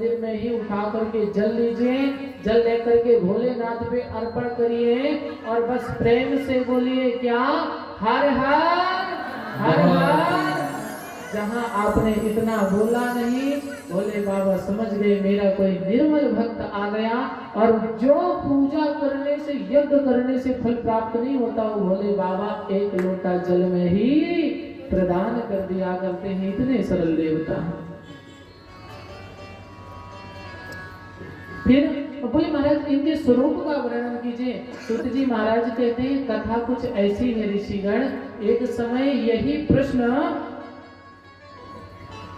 मंदिर में ही उठा करके जल लीजिए, जल लेकर के भोलेनाथ पे अर्पण करिए और बस प्रेम से बोलिए क्या, हर हर हर हर। जहां आपने इतना बोला नहीं, भोले बाबा समझ गए मेरा कोई निर्मल भक्त आ गया। और जो पूजा करने से, यज्ञ करने से फल प्राप्त नहीं होता, वो भोले बाबा एक लोटा जल में ही प्रदान कर दिया करते हैं। इतने सरल देवता। फिर बोले महाराज इनके स्वरूप का वर्णन कीजिए। सूत जी महाराज कहते हैं कथा कुछ ऐसी है ऋषिगण, एक समय यही प्रश्न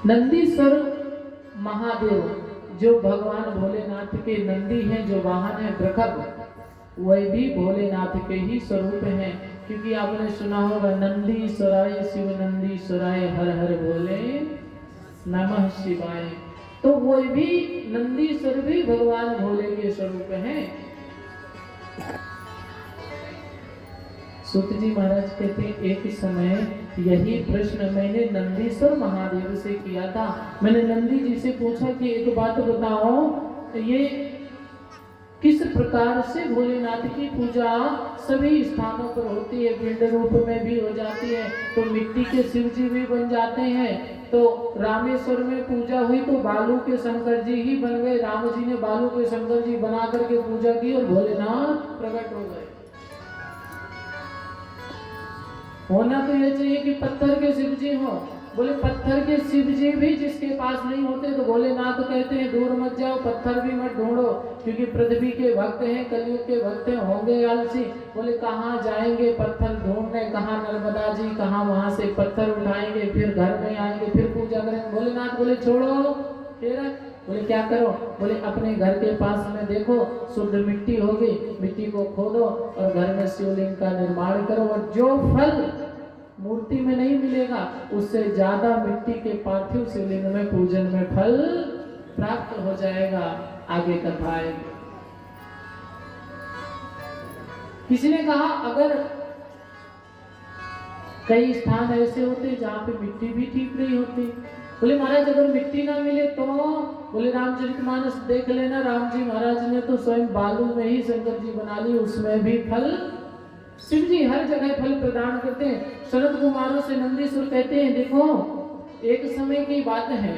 नंदीश्वर महादेव, जो भगवान भोलेनाथ के नंदी हैं, जो वाहन है प्रखर, वह भी भोलेनाथ के ही स्वरूप हैं। क्योंकि आपने सुना होगा नंदीश्वराय शिव नंदीश्वराय हर हर भोले नमः शिवाय। तो वो भी नंदीश्वर भी भगवान भोले के स्वरूप हैं। सूत जी महाराज कहते हैं एक समय यही प्रश्न मैंने नंदीश्वर महादेव से किया था। मैंने नंदी जी से पूछा कि एक बात बताओ, ये किस प्रकार से भोलेनाथ की पूजा सभी स्थानों पर होती है, पिंड रूप में भी हो जाती है, तो मिट्टी के शिव जी भी बन जाते हैं, तो रामेश्वर में पूजा हुई तो बालू के शंकर जी ही बन गए, राम जी ने बालू के शंकर जी बना करके पूजा की और भोलेनाथ प्रकट हो गए। होना तो यह चाहिए कि पत्थर के शिव जी हो। बोले पत्थर के शिव जी भी जिसके पास नहीं होते तो भोलेनाथ कहते हैं दूर मत जाओ, पत्थर भी मत ढूंढो, क्योंकि पृथ्वी के भक्त हैं, कलयुग के भक्त हैं, होंगे आलसी। बोले कहाँ जाएंगे पत्थर ढूंढने, कहाँ नर्मदा जी, कहाँ वहां से पत्थर उठाएंगे, फिर घर में आएंगे, फिर पूजा करेंगे। भोलेनाथ बोले छोड़ो। फिर बोले क्या करो? बोले अपने घर के पास में देखो शुद्ध मिट्टी होगी, मिट्टी को खोदो और घर में शिवलिंग का निर्माण करो, और जो फल मूर्ति में नहीं मिलेगा उससे ज्यादा मिट्टी के पार्थिव शिवलिंग में पूजन में फल प्राप्त हो जाएगा। आगे कथा आएगी। किसी ने कहा अगर कई स्थान ऐसे होते जहां पे मिट्टी भी ठीक नहीं होती। बोले महाराज अगर मिट्टी ना मिले तो? बोले रामचरितमानस देख लेना, राम जी महाराज ने तो स्वयं बालू में ही शंकर जी बना ली, उसमें भी फल शिव जी हर जगह फल प्रदान करते हैं। शरद कुमारों से नंदीश्वर कहते हैं देखो एक समय की बात है,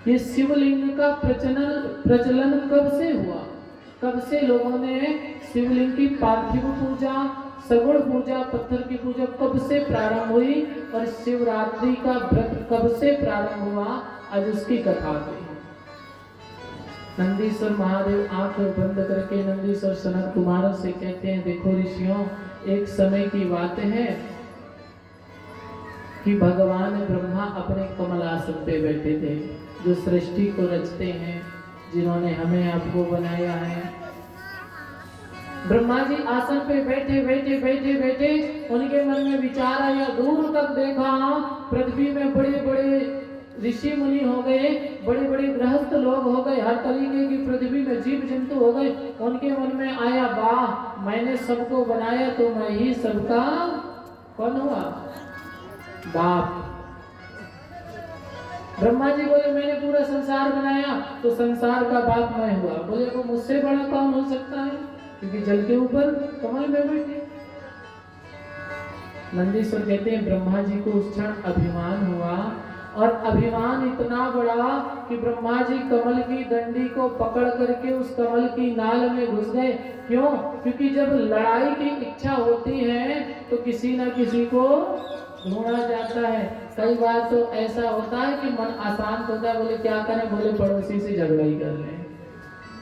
ये शिवलिंग का प्रचलन कब से हुआ, कब से लोगों ने शिवलिंग की पार्थिव पूजा, सगुण पूजा, पत्थर की पूजा कब से प्रारंभ हुई, और शिवरात्रि का व्रत कब से प्रारंभ हुआ, आज उसकी कथा हुई। नंदीश्वर महादेव आंख बंद करके नंदीश्वर सनत कुमार से कहते हैं देखो ऋषियों, एक समय की बात है कि भगवान ब्रह्मा अपने कमलासन पे बैठे थे, जो सृष्टि को रचते हैं, जिन्होंने हमें आपको बनाया है। ब्रह्मा जी आसन पे बैठे बैठे बैठे बैठे उनके मन में विचार आया, दूर तक देखा पृथ्वी में बड़े बड़े ऋषि मुनि हो गए, बड़े बड़े गृहस्थ लोग हो गए, हर तरीके की पृथ्वी में जीव जंतु हो गए। उनके मन में आया वाह मैंने सबको बनाया तो मैं ही सबका कौन हुआ? बाप। ब्रह्मा जी बोले मैंने पूरा संसार बनाया तो संसार का बाप मैं हुआ। बोले वो मुझसे बड़ा कौन हो सकता है, क्योंकि जल के ऊपर कमल में बैठे। नंदीश्वर कहते हैं ब्रह्मा जी को उस क्षण अभिमान हुआ, और अभिमान इतना बड़ा कि ब्रह्मा जी कमल की डंडी को पकड़ करके उस कमल की नाल में घुस गए। क्यों? क्योंकि जब लड़ाई की इच्छा होती है तो किसी न किसी को ढूंढा जाता है। कई बार तो ऐसा होता है कि मन अशांत होता है, बोले क्या करें, बोले पड़ोसी से झगड़ा ही कर लें,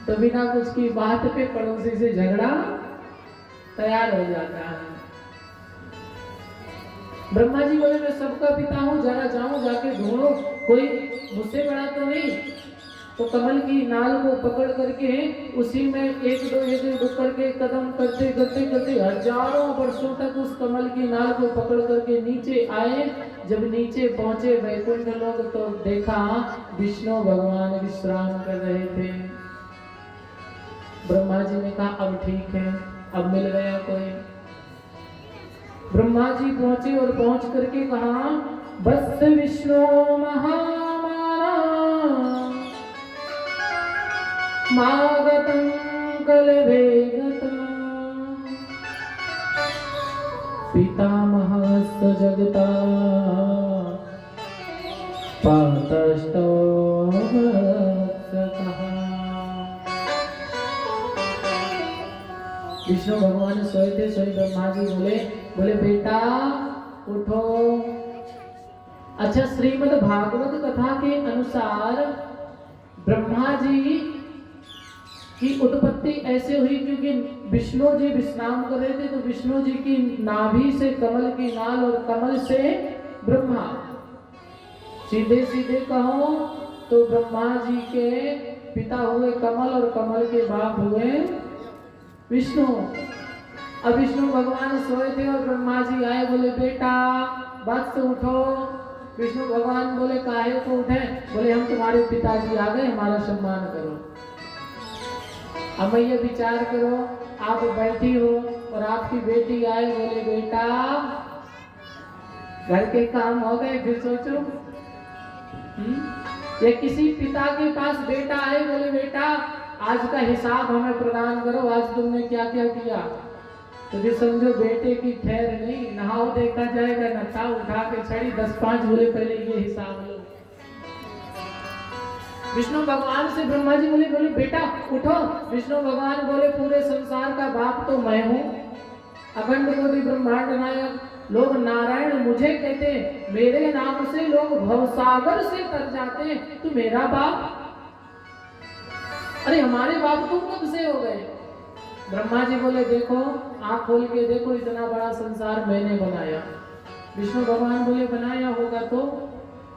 तो बिना कुछ की बात पे पड़ोसी से झगड़ा तैयार हो जाता है। ब्रह्मा जी बोले मैं सबका पिता हूँ, जरा जाऊं जाके ढूंढो कोई मुझसे बड़ा तो नहीं। तो कमल की नाल को पकड़ करके उसी में एक दो करके कदम करते करते करते हजारों वर्षों तक उस कमल की नाल को पकड़ करके नीचे आए। जब नीचे पहुंचे वैकुंठ लोक तो देखा विष्णु भगवान विश्राम कर रहे थे। ब्रह्मा जी ने कहा अब ठीक है, अब मिल गया कोई। ब्रह्मा जी पहुंचे और पहुंच करके कहा बस विष्णु महामाना मागतं कलभेगता पितामहस्य जगता पातष्टो वत्सतः। विष्णु भगवान सोए थे, सोए ब्रह्मा जी बोले बेटा उठो। अच्छा, श्रीमद् भागवत कथा के अनुसार ब्रह्मा जी की उत्पत्ति ऐसे हुई क्योंकि विष्णु जी विश्राम कर रहे थे, तो विष्णु जी की नाभि से कमल की नाल और कमल से ब्रह्मा। सीधे सीधे कहो तो ब्रह्मा जी के पिता हुए कमल और कमल के बाप हुए विष्णु। अब विष्णु भगवान सोए थे और ब्रह्मा जी आए, बोले बेटा बात से उठो। विष्णु भगवान बोले काहे को उठे? बोले हम तुम्हारे पिताजी आ गए, हमारा सम्मान करो। अब ये विचार करो, आप बैठी हो और आपकी बेटी आए, बोले बेटा घर के काम हो गए, फिर सोचो। या किसी पिता के पास बेटा आए, बोले बेटा आज का हिसाब हमें प्रदान करो, आज तुमने क्या क्या किया। तो भी समझो बेटे की खैर नहीं, नहाओ देखा जाएगा, नशा उठा के छड़ी 10-5 बोले पहले ये हिसाब लो। विष्णु भगवान से ब्रह्मा जी बोले बेटा उठो। विष्णु भगवान बोले पूरे संसार का बाप तो मैं हूँ, अखंड कोटि ब्रह्मांड नायक। लोग नारायण मुझे कहते, मेरे नाम से लोग भवसागर से तर जाते, तू मेरा बाप? अरे हमारे बाप तुम कब से हो गए? ब्रह्मा जी बोले देखो, आँख खोल के देखो, इतना बड़ा संसार मैंने बनाया। विष्णु भगवान बोले बनाया होगा तो?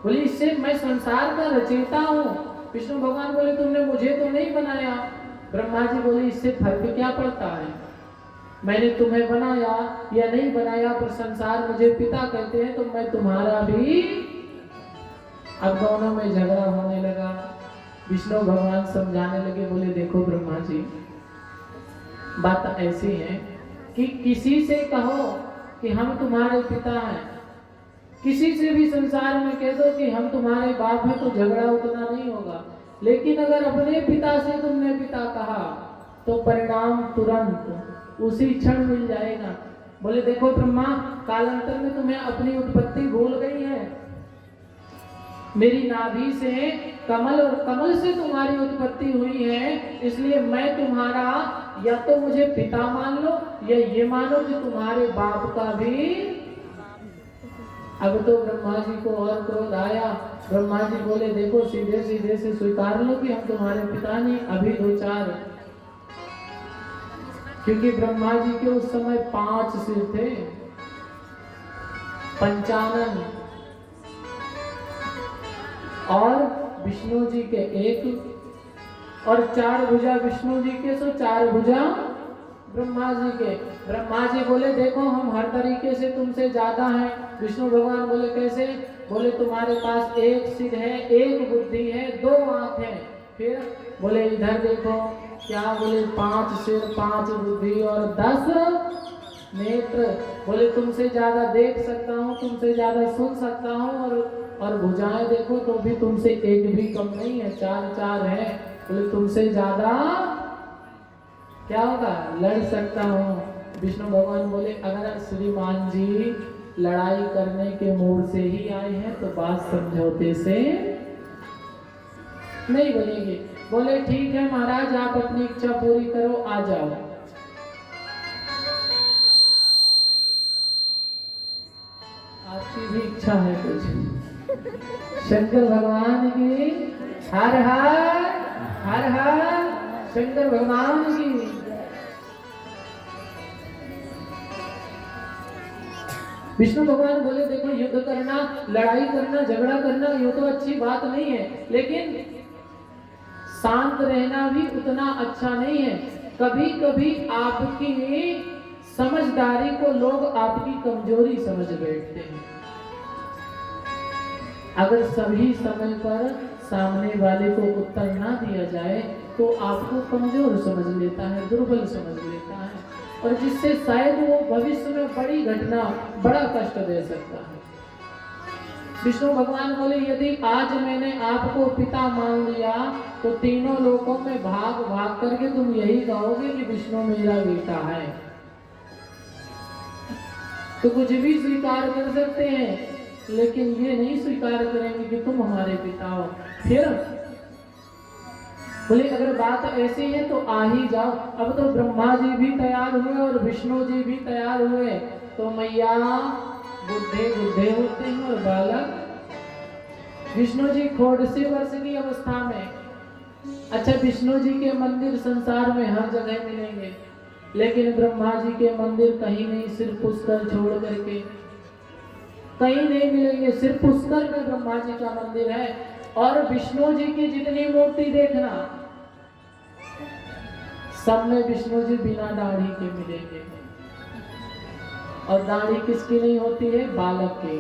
बोले इससे मैं संसार का रचयिता हूँ। विष्णु भगवान बोले तुमने मुझे तो नहीं बनाया। ब्रह्मा जी बोले इससे फर्क क्या पड़ता है, मैंने तुम्हें बनाया या नहीं बनाया, पर संसार मुझे पिता कहते हैं तो मैं तुम्हारा भी। अब दोनों में झगड़ा होने लगा। विष्णु भगवान समझाने लगे, बोले देखो ब्रह्मा जी बात ऐसी है कि किसी से कहो कि हम तुम्हारे पिता हैं, किसी से भी संसार में कह दो कि हम तुम्हारे बाप हैं, तो झगड़ा उतना नहीं होगा। लेकिन अगर अपने पिता से तुमने पिता कहा तो परिणाम तुरंत उसी क्षण मिल जाएगा। बोले देखो ब्रह्मा, कालांतर में तुम्हें अपनी उत्पत्ति भूल गई है। मेरी नाभि से कमल और कमल से तुम्हारी उत्पत्ति हुई है, इसलिए मैं तुम्हारा या तो मुझे पिता मान लो या ये मानो कि तुम्हारे बाप का भी। अब तो ब्रह्मा जी को और क्रोध आया। ब्रह्मा जी बोले देखो सीधे सीधे से स्वीकार लो कि हम तुम्हारे पिता नहीं, अभी 2-4। क्योंकि ब्रह्मा जी के उस समय 5 सिर थे, 55, और विष्णु जी के 1, और 4 भुजा विष्णु जी के, सो 4 भुजा ब्रह्मा जी के। ब्रह्मा जी बोले देखो हम हर तरीके से तुमसे ज्यादा हैं। विष्णु भगवान बोले कैसे? बोले तुम्हारे पास 1 सिर है, 1 बुद्धि है, 2 आंख है। फिर बोले इधर देखो क्या? बोले 5 सिर, 5 बुद्धि और 10 नेत्र। बोले तुमसे ज्यादा देख सकता हूँ, तुमसे ज्यादा सुन सकता हूँ, और भुजाएं देखो तो भी तुमसे 1 भी कम नहीं है, 4 है। बोले तुमसे ज्यादा क्या होगा? लड़ सकता हूँ। विष्णु भगवान बोले अगर श्रीमान जी लड़ाई करने के मूड से ही आए हैं तो बात समझौते से नहीं बनेगी। बोले ठीक है महाराज, आप अपनी इच्छा पूरी करो, आ जाओ। आपकी भी इच्छा है कुछ? शंकर भगवान की हर हर हर हर, शंकर भगवान की। विष्णु भगवान बोले देखो युद्ध करना, लड़ाई करना, झगड़ा करना ये तो अच्छी बात नहीं है, लेकिन शांत रहना भी उतना अच्छा नहीं है। कभी कभी आपकी समझदारी को लोग आपकी कमजोरी समझ बैठते हैं। अगर सभी समय पर सामने वाले को उत्तर ना दिया जाए तो आपको कमजोर समझ लेता है, दुर्बल समझ लेता है, और जिससे शायद वो भविष्य में बड़ी घटना, बड़ा कष्ट दे सकता है। विष्णु भगवान बोले यदि आज मैंने आपको पिता मान लिया तो तीनों लोकों में भाग भाग करके तुम यही कहोगे कि विष्णु मेरा बेटा है। तो कुछ भी स्वीकार कर सकते हैं लेकिन ये नहीं स्वीकार करेंगे कि तुम हमारे पिता हो। फिर बोले अगर बात ऐसी है तो आ ही जाओ। अब तो ब्रह्मा जी भी तैयार हुए और विष्णु जी भी तैयार हुए। तो मैया बुढ़े बुढ़े होते हैं और बालक विष्णु जी 150 वर्ष की अवस्था में। अच्छा, विष्णु जी के मंदिर संसार में हर जगह मिलेंगे लेकिन ब्रह्मा जी के मंदिर कहीं नहीं, सिर्फ पुष्कर छोड़ करके कहीं नहीं मिलेंगे। सिर्फ पुष्कर में ब्रह्मा जी का मंदिर है। और विष्णु जी की जितनी मूर्ति देखना सब में विष्णु जी बिना दाढ़ी के मिलेंगे। और दाढ़ी किसकी नहीं होती है? बालक की।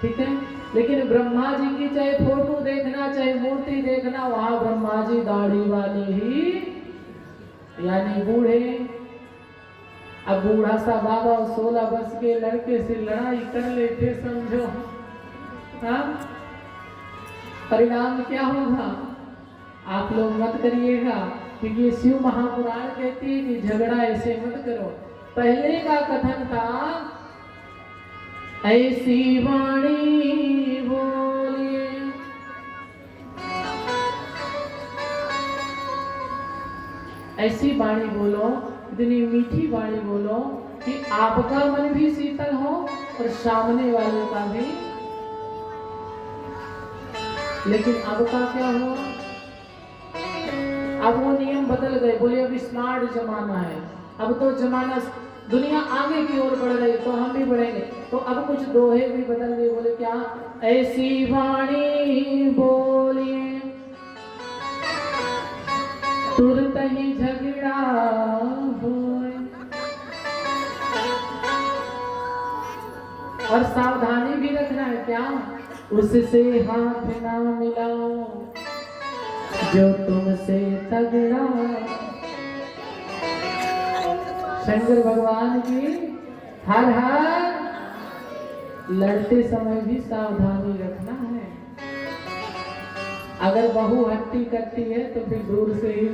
ठीक है, लेकिन ब्रह्मा जी की चाहे फोटो देखना चाहे मूर्ति देखना, वहां ब्रह्मा जी दाढ़ी वाले ही, यानी बूढ़े। अब बूढ़ा सा बाबा 16 वर्ष के लड़के से लड़ाई कर लेते समझो, हाँ परिणाम क्या होगा? आप लोग मत करिएगा क्योंकि शिव महापुराण कहती है कि झगड़ा ऐसे मत करो। पहले का कथन था ऐसी वाणी बोलिए, ऐसी वाणी बोलो, इतनी मीठी वाणी बोलो कि आपका मन भी शीतल हो और सामने वाले का भी। लेकिन अब का क्या हुआ? अब वो नियम बदल गए। बोले अब स्मार्ट जमाना है, अब तो जमाना दुनिया आगे की ओर बढ़ रही तो हम भी बढ़ेंगे। तो अब कुछ दोहे भी बदल गए। बोले क्या? ऐसी वाणी बोलिए तुरंत ही झगड़ा होए। और सावधानी भी रखना है क्या? उससे हाथ ना मिलाओ जो तुमसे तगड़ा। शंकर भगवान की हर हर। लड़ते समय भी सावधानी रखना है। अगर बहू हट्टी करती है तो फिर दूर से ही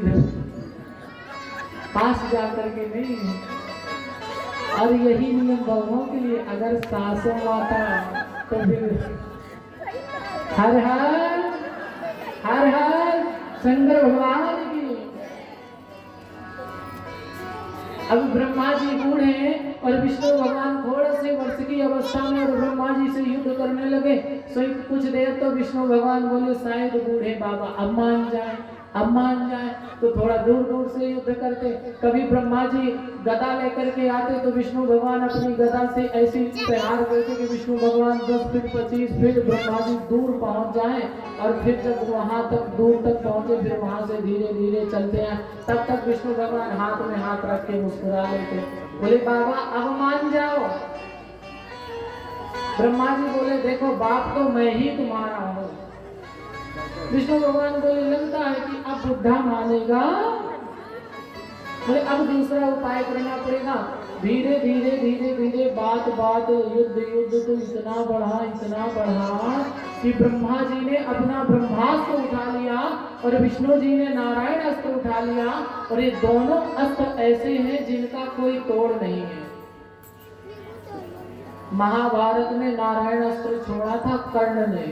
पास जा करके नहीं। और यही नियम बहुओं के लिए। अगर सासों माता तो फिर हर हर हर हर शंकर भगवान की। अब ब्रह्मा जी बूढ़े हैं और विष्णु भगवान थोड़े से वर्ष की अवस्था में और ब्रह्मा जी से युद्ध करने लगे। सो कुछ देर तो विष्णु भगवान बोले शायद बूढ़े बाबा अब मान जाए, अब मान जाए। तो थोड़ा दूर दूर से युद्ध करते। कभी ब्रह्मा जी गदा लेकर के आते तो विष्णु भगवान अपनी गदा से ऐसी प्रहार करते कि विष्णु भगवान 10 फीट 25 फीट ब्रह्मा जी दूर पहुंच जाए। और फिर जब वहां तक दूर तक पहुंचे फिर वहां से धीरे धीरे चलते हैं। तब तक विष्णु भगवान हाथ में हाथ रख के मुस्कुरा लेते। बोले बाबा अब मान जाओ। ब्रह्मा जी बोले देखो बाप तो मैं ही तुम्हारा हूँ। विष्णु भगवान बोले लगता है कि अब बुद्धा मानेगा। बोले अब दूसरा उपाय करना पड़ेगा। धीरे धीरे धीरे धीरे बात बात युद्ध युद्ध तो इतना बढ़ा कि ब्रह्मा जी ने अपना ब्रह्मास्त्र उठा लिया और विष्णु जी ने नारायण अस्त्र उठा लिया। और ये दोनों अस्त्र ऐसे हैं जिनका कोई तोड़ नहीं है। महाभारत में नारायण अस्त्र छोड़ा था कर्ण ने,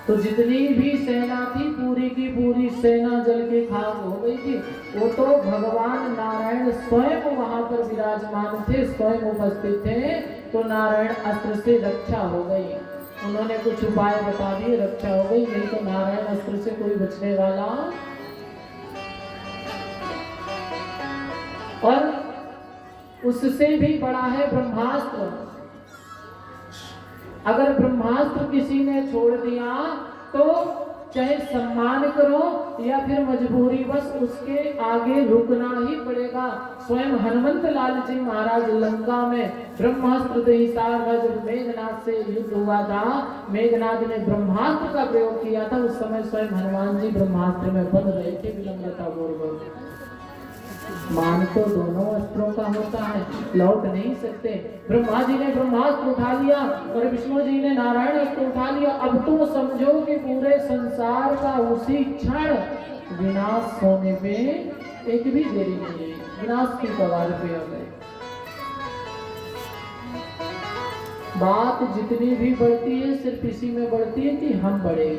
तो जितनी भी सेना थी पूरी की पूरी सेना जल के खाक हो गई थी। वो तो भगवान नारायण स्वयं वहां पर विराजमान थे, स्वयं उपस्थित थे। तो नारायण अस्त्र से रक्षा हो गई। उन्होंने कुछ उपाय बता दिए, रक्षा हो गई। नहीं तो नारायण अस्त्र से कोई बचने वाला। और उससे भी बड़ा है ब्रह्मास्त्र। अगर ब्रह्मास्त्र किसी ने छोड़ दिया तो चाहे सम्मान करो या फिर मजबूरीवश उसके आगे रुकना ही पड़ेगा। स्वयं हनुमंत लाल जी महाराज लंका में ब्रह्मास्त्र जब मेघनाथ से युद्ध हुआ था, मेघनाथ ने ब्रह्मास्त्र का प्रयोग किया था। उस समय स्वयं हनुमान जी ब्रह्मास्त्र में बंध रहे थे विलंबता पूर्वक। मान तो दोनों अस्त्रों का होता है, लौट नहीं सकते। ब्रह्मा जी ने ब्रह्मास्त्र उठा लिया और विष्णु जी ने नारायण अस्त्र उठा लिया। अब तो समझो कि पूरे संसार का उसी क्षण विनाश होने पे एक भी देरी नहीं है, विनाश की कगार पे आ गए। बात जितनी भी बढ़ती है सिर्फ इसी में बढ़ती है कि हम बड़े,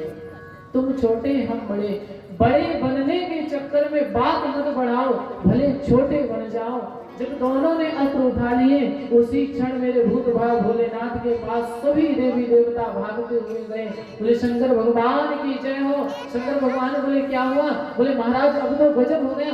तुम छोटे हम बड़े। बड़े बनने के चक्कर में बात मत बढ़ाओ, भले छोटे बन जाओ। जब दोनों ने अस्त्र उठा लिए उसी क्षण मेरे भूत भाव भोलेनाथ के पास सभी देवी देवता भागते हुए गए। बोले शंकर भगवान की जय हो। शंकर भगवान बोले क्या हुआ? बोले महाराज अब तो गजब हो गया।